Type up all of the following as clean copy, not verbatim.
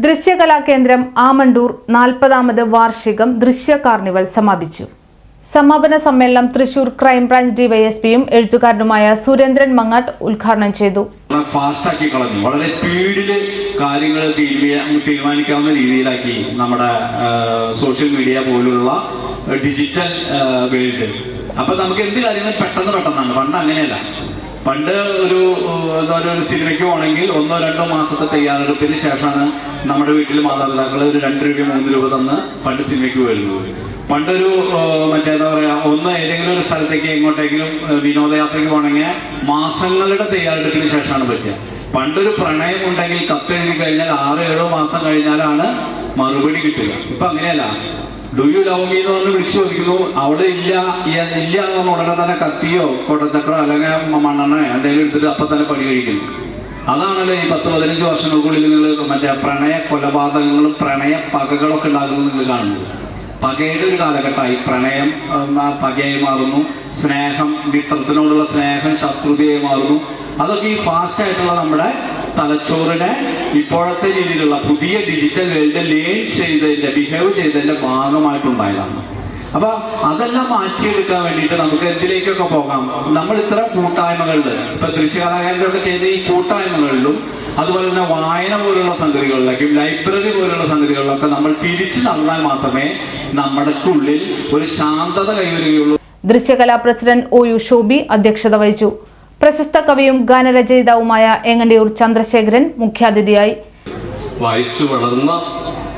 ദൃശ്യകലാകേന്ദ്രം ആമണ്ടൂർ 40ാമത് വാർഷികം ദൃശ്യ കാർണിവൽ സമാപിച്ചു. സമാപന സമ്മേളനം തൃശൂർ ക്രൈംബ്രാഞ്ച് ഡിവൈഎസ്പിയും എഴുത്തുകാരനുമായ സുരേന്ദ്രൻ മങ്ങാട്ട് ഉദ്ഘാടനം ചെയ്തു. ഫാസ്റ്റാക്കി കളഞ്ഞു, വളരെ സ്പീഡിൽ കാര്യങ്ങൾ തീരുമാനിക്കാവുന്ന രീതിയിലാക്കി നമ്മുടെ സോഷ്യൽ മീഡിയ പോലുള്ള ഡിജിറ്റൽ വേൾഡ്. അപ്പൊ നമുക്ക് എന്ത് കാര്യങ്ങളും പെട്ടെന്നാണ്. പണ്ട് അങ്ങനെയല്ല. പണ്ട് ഒരു സിനിമയ്ക്ക് പോകണമെങ്കിൽ 1-2 മാസത്തെ തയ്യാറെടുപ്പിന് ശേഷമാണ് നമ്മുടെ വീട്ടിൽ മാതാപിതാക്കൾ ഒരു 2 രൂപ 3 രൂപ തന്ന് പണ്ട് സിനിമയ്ക്ക് വരുന്നത്. പണ്ടൊരു മറ്റേതാ പറയുക, ഏതെങ്കിലും ഒരു സ്ഥലത്തേക്ക് എങ്ങോട്ടെങ്കിലും വിനോദയാത്രയ്ക്ക് പോകണമെങ്കിൽ മാസങ്ങളുടെ തയ്യാറെടുപ്പിന് ശേഷമാണ് പറ്റുക. പണ്ടൊരു പ്രണയം ഉണ്ടെങ്കിൽ കത്തെഴുതി കഴിഞ്ഞാൽ 6-7 മാസം കഴിഞ്ഞാലാണ് മറുപടി കിട്ടുക. ഇപ്പൊ അങ്ങനെയല്ല. ഡു യു ലവ് മീ എന്ന് പറഞ്ഞ് വിളിച്ചു ചോദിക്കുന്നു, അവിടെ ഇല്ല എന്ന് പറഞ്ഞ ഉടനെ തന്നെ കത്തിയോ കൊടച്ചക്രോ അല്ലെങ്കിൽ മണ്ണെണ്ണ എന്തെങ്കിലും എടുത്തിട്ട് അപ്പം തന്നെ പണി കഴിക്കുന്നു. അതാണല്ലോ ഈ 10-15 വർഷങ്ങൾക്കുള്ളിൽ നിങ്ങൾ മറ്റേ പ്രണയ കൊലപാതകങ്ങളും പ്രണയ പകകളൊക്കെ ഉണ്ടാകുന്നത് നിങ്ങൾ കാണുന്നത്. പകയുടെ ഒരു കാലഘട്ടമായി പ്രണയം പകയായി മാറുന്നു, സ്നേഹം മിത്രത്തിനോടുള്ള സ്നേഹം ശത്രുതയായി മാറുന്നു. അതൊക്കെ ഈ ഫാസ്റ്റ് ആയിട്ടുള്ള നമ്മുടെ തലച്ചോറിനെ ഇപ്പോഴത്തെ രീതിയിലുള്ള പുതിയ ഡിജിറ്റൽ വേൾഡ് ബിഹേവ് ചെയ്തതിന്റെ ഭാഗമായിട്ടുണ്ടായതാണ്. അപ്പൊ അതെല്ലാം മാറ്റിയെടുക്കാൻ വേണ്ടിയിട്ട് നമുക്ക് എന്തിലേക്കൊക്കെ പോകാം. നമ്മൾ ഇത്തരം കൂട്ടായ്മകളിൽ ഇപ്പൊ ദൃശ്യകലാകാരൊക്കെ ചെയ്ത ഈ കൂട്ടായ്മകളിലും അതുപോലെ തന്നെ വായന പോലുള്ള സംഗതികളിലേക്കും ലൈബ്രറി പോലുള്ള സംഗതികളിലൊക്കെ നമ്മൾ തിരിച്ചു നടന്നാൽ മാത്രമേ നമ്മുടെ ഉള്ളിൽ ഒരു ശാന്തത കൈവരുകയുള്ളൂ. ദൃശ്യകലാ പ്രസിഡന്റ് OU ഷോബി അധ്യക്ഷത വഹിച്ചു. പ്രശസ്ത കവിയും ഗാനരചയിതാവുമായ എങ്ങണ്ടിയൂർ ചന്ദ്രശേഖരൻ മുഖ്യാതിഥിയായി. വായിച്ചു വളർന്ന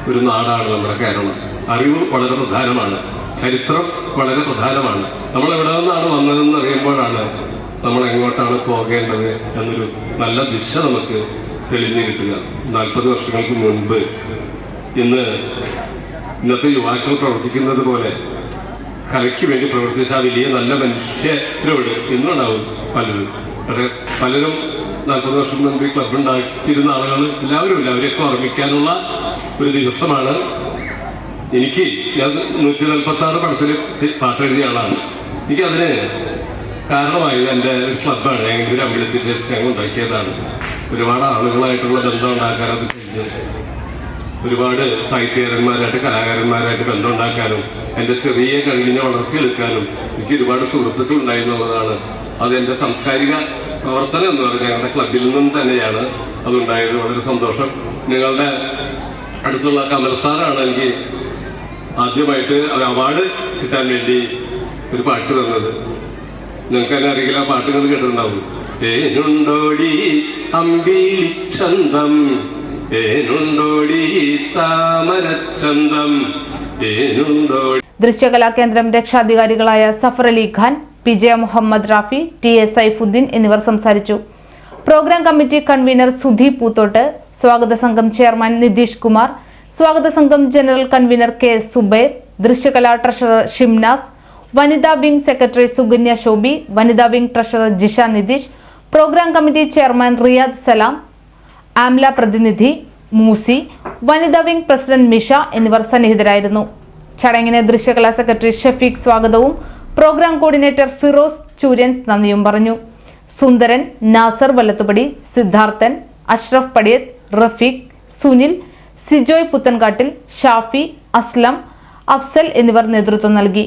ഒരു നാടാണ് നമ്മുടെ കേരളം. അറിവ് വളരെ പ്രധാനമാണ്, ചരിത്രം വളരെ പ്രധാനമാണ്. നമ്മൾ എവിടെ നിന്നാണ് വന്നതെന്ന് അറിയുമ്പോഴാണ് നമ്മൾ എങ്ങോട്ടാണ് പോകേണ്ടത് എന്നൊരു നല്ല ദിശ നമുക്ക് തെളിഞ്ഞു കിട്ടുക. 40 വർഷങ്ങൾക്ക് മുൻപ് ഇന്നത്തെ യുവാക്കൾ പ്രവർത്തിക്കുന്നത് പോലെ കലയ്ക്ക് വേണ്ടി പ്രവർത്തിച്ച വലിയ നല്ല മനുഷ്യരോട് ഇന്നുണ്ടാവും പലരും 40 വർഷം മുൻപ് ഈ ക്ലബ് ഉണ്ടാക്കിയിരുന്ന ആളുകൾ എല്ലാവരും അവരെയൊക്കെ ഓർമ്മിക്കാനുള്ള ഒരു ദിവസമാണ്. ഞാൻ 146 പടത്തിൽ പാട്ടെഴുതിയ ആളാണ്. എനിക്കതിന് കാരണമായത് എൻ്റെ ക്ലബ്ബാണ്. ഞങ്ങളുടെ അമ്പലത്തിൻ്റെ ഞങ്ങൾ ഉണ്ടാക്കിയതാണ്. ഒരുപാട് ആളുകളായിട്ടുള്ള ബന്ധം ഉണ്ടാക്കാൻ അത് കഴിഞ്ഞു. ഒരുപാട് സാഹിത്യകാരന്മാരായിട്ട് കലാകാരന്മാരായിട്ട് ബന്ധം ഉണ്ടാക്കാനും എൻ്റെ ചെറിയ കഴിവിനെ വളർത്തിയെടുക്കാനും എനിക്ക് ഒരുപാട് സുഹൃത്തുക്കൾ ഉണ്ടായിരുന്നുള്ളതാണ്. അത് എൻ്റെ സാംസ്കാരിക പ്രവർത്തനം എന്ന് പറഞ്ഞാൽ ഞങ്ങളുടെ ക്ലബിൽ നിന്നും തന്നെയാണ് അതുണ്ടായത്. വളരെ സന്തോഷം. ഞങ്ങളുടെ അടുത്തുള്ള കമൽ സാറാണ് എനിക്ക് ആദ്യമായിട്ട് ഒരു അവാർഡ് കിട്ടാൻ വേണ്ടി ഒരു പാട്ട് തന്നത്. നിങ്ങൾക്ക് തന്നെ അറിയില്ല, ആ പാട്ട് നിങ്ങൾ കേട്ടിട്ടുണ്ടാവും. ഏനുണ്ടോടി അമ്പിളിച്ചന്തം, ഏനുണ്ടോടി താമരച്ചന്തം, ഏനുണ്ടോടി. ദൃശ്യകലാകേന്ദ്രം രക്ഷാധികാരികളായ സഫർ അലി ഖാൻ, PJ മുഹമ്മദ് റാഫി, TA സൈഫുദ്ദീൻ എന്നിവർ സംസാരിച്ചു. Programme committee convener Sudhi Poothottu, സ്വാഗത സംഘം ചെയർമാൻ നിതീഷ് കുമാർ, സ്വാഗത സംഘം ജനറൽ കൺവീനർ KS സുബൈർ, ദൃശ്യകലാ ട്രഷറർ ഷിംനാസ്, വനിതാ വിംഗ് സെക്രട്ടറി സുകന്യ ഷോബി, വനിതാ wing treasurer Jisha Nitish, programme committee chairman Riyad Salam, ആംല പ്രതിനിധി മൂസി, വനിതാ വിംഗ് പ്രസിഡന്റ് മിഷ എന്നിവർ സന്നിഹിതരായിരുന്നു. ചടങ്ങിന് ദൃശ്യകലാ സെക്രട്ടറി ഷഫീഖ് സ്വാഗതവും പ്രോഗ്രാം കോർഡിനേറ്റർ ഫിറോസ് ചൂര്യൻസ് നന്ദിയും പറഞ്ഞു. സുന്ദരൻ, നാസർ വല്ലത്തുപടി, സിദ്ധാർത്ഥൻ, അഷ്റഫ് പടിയത്ത്, റഫീഖ്, സുനിൽ, സിജോയ് പുത്തൻകാട്ടിൽ, ഷാഫി, അസ്ലം, അഫ്സൽ എന്നിവർ നേതൃത്വം നൽകി.